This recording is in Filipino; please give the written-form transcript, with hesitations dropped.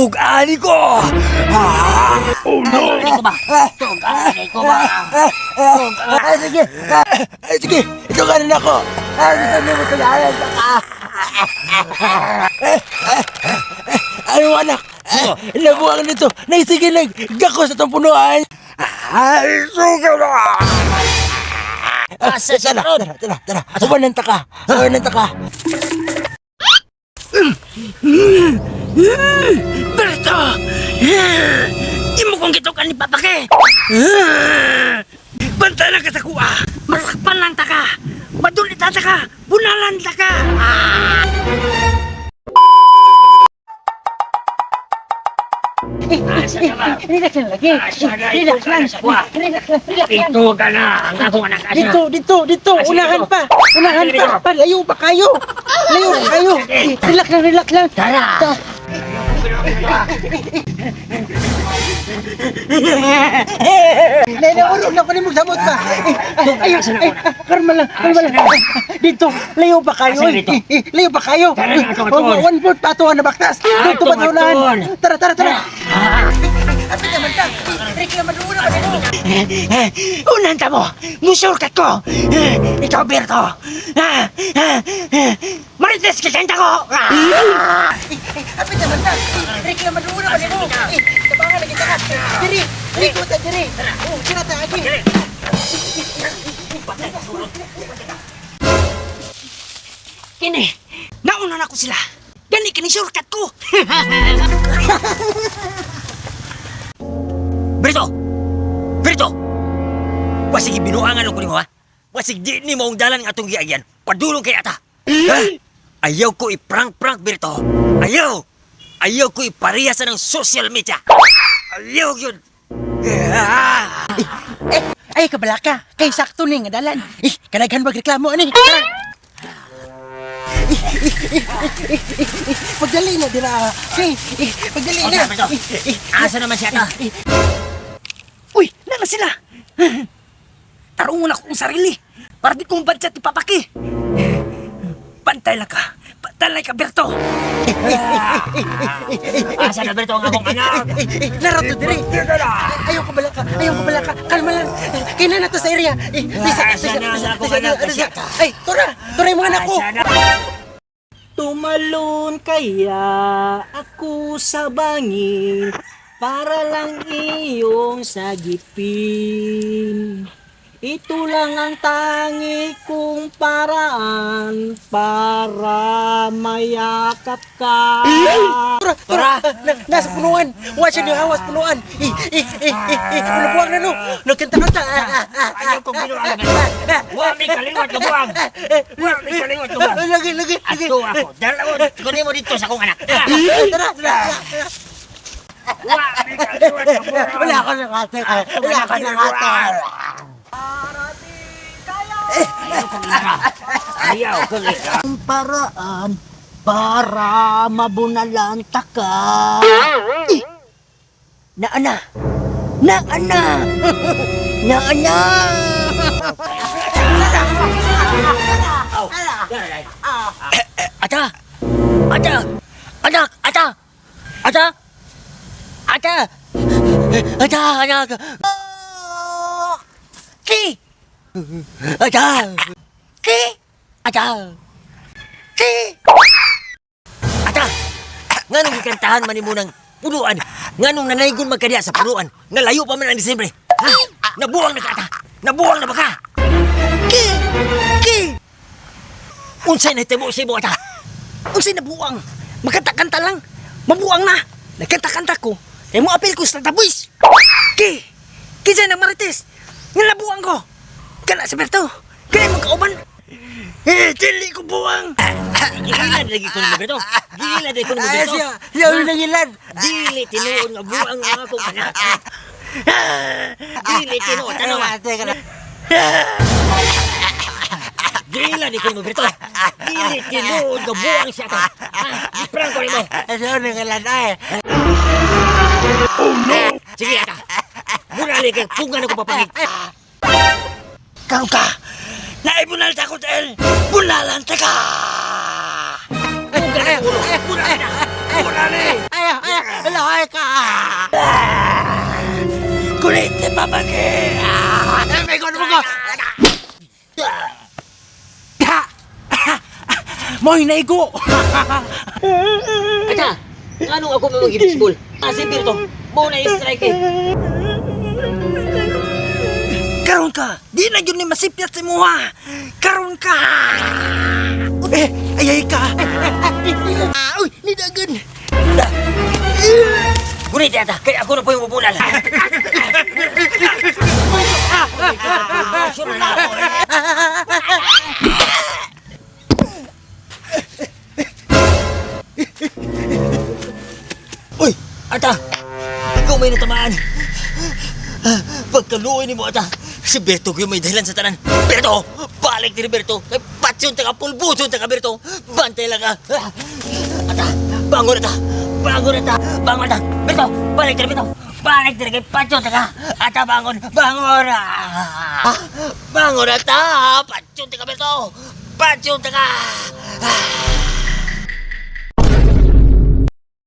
Tug-ani ko! Oh no! Tug-ani ko ba? Sige! Sige! Ito ka rin ako! Gusto niyo mo tularan ka! Ano anak? Nabuang nito! Naisige lang! Gako sa itong punuan! Sugaw na! Asa siya, Rod? Tara! Ubanan ta ka! Berto! Imo kong gitukan ni Papake! Banta lang ka sa kuha! Masakpan lang ta ka! Madulit ta ka! Bunalan ta ka! Asa ka ba? Relax lang lagi. Relax lang. Relax lang. Ito ka na! Ang akong anak asa! Dito. Unahan pa. Layo pa kayo. Relax lang. Tara! Naurog na ko ni mong samot pa. Ay, karma lang. Dito, layo pa kayo. Tara na, kawaton. One foot patuhan na baktas. Dito ba taunahan? Tara. Unan ka mo! Musulkat ko! Ikaw, Berto! Marites ka kanta ko! Apit naman ta. Reklaman muna ba mo? Tabangan lagi ta. Diri, likot ta diri. Sira ta lagi. Kini, nauna na ko sila. Gani kini shortcut ko. Berto! Wasig binuangan ko nimo ha. Wasig di ni mo ang dalan ng atong giagyan. Padulong kay ata. Ha? Ayaw ko iprank-prank, Berto. Ayaw ko iparehasa ng social media. Ayaw yun. Ay kabalaka. Kay sakto ni nga dalan. Kanaghan magreklamo ani. Pagdali na dira. Pagdali na. Asa naman siya ta? Uy, nana sila. Tarungon ako kong sarili. Para di kong budget ipapaki. Pantay lang ka, Berto. Asa na, Berto, ang akong anak? Narato dire. Ayaw kabalaka. Kalma lang. Kailan na to sa area. Asa na akong anak kasi ka? Ay, tura yung mga anak ko. Tumalon kaya ako sa bangin para lang iyong sagipin. Ito lang ang tangi kong paraan para mayakap ka. Tura. Nasa punuan. Watch niyo hawas punuan. Nabuwag na no. Nagkanta-kanta. Ayaw kong binuangan. Huwag may kaliwat na buwag. Lagi. Ato ako. Dalawon, kunin mo dito sa akong anak. Tara. Huwag may kaliwat na buwag. Wala ka na ngatal. Ayaw kong ira. Ang paraan para mabunalanta ka. Naana. Anak. Ki. Nganong ikantahan man mo ng punuan? Nganong nanaygon magkadiya sa punuan? Nalayo pa man ang Disyembre. Ha? Nabuwang na ka ata? Nabuwang na ba ka? Ki! Unsay na timo si mo ata? Unsay nabuwang? Magkanta-kanta lang. Mabuwang na. Nagkanta-kanta ko. Eh mo apel ko sa tabuis. Kisay na marites. Nga nabuwang ko. Kana si Berto. Kaya mo kauban. Dili ko buwang. Gilan lagi ko ni Berto. Gilan lagi ko ni Berto. Siya nangilan. Dili tinuod nga buwang ang akong anak. Dili tinuod. Ano ba? Gilan lagi ko ni Berto. Dili tinuod nga buwang siya ka. Iprang ko nimo. Siya nangilan ay. Oh no! Sige ata. Muna lagi pungan ako papangit. Kau ka! Naibunal ta ko, Tel! Bunalan ta ka! Bunal na! Ay, ala, Buhay ka! Kulit ni Papaki! May kono mo ko! Mo'y naigo! Ata, anong ako may mag-baseball? Si Birto, mo na i-strike eh. Karon ka! Di na yun ni masipyat si Muha! Karon ka! Ayay ka! Uy, nidagan! Gunit yata, kaya ako na po yung upunan. Sure na ako eh. Uy, Ata! Ikaw may natamaan. Pagkaluoy ni mo, Ata. Si Berto yung may dahilan sa tanan. Berto! Balik din ni Berto. Kay patsyon taga pulbuson taga Berto. Bantay lang ka. Ata! Bangon, Ata! Bangon, Ata! Bangon, Ata! Berto! Balik din, Berto! Balik din kay patsyon taga. Ata, bangon! Bangon! Bangon, Ata! Patsyon taga Berto! Patsyon taga!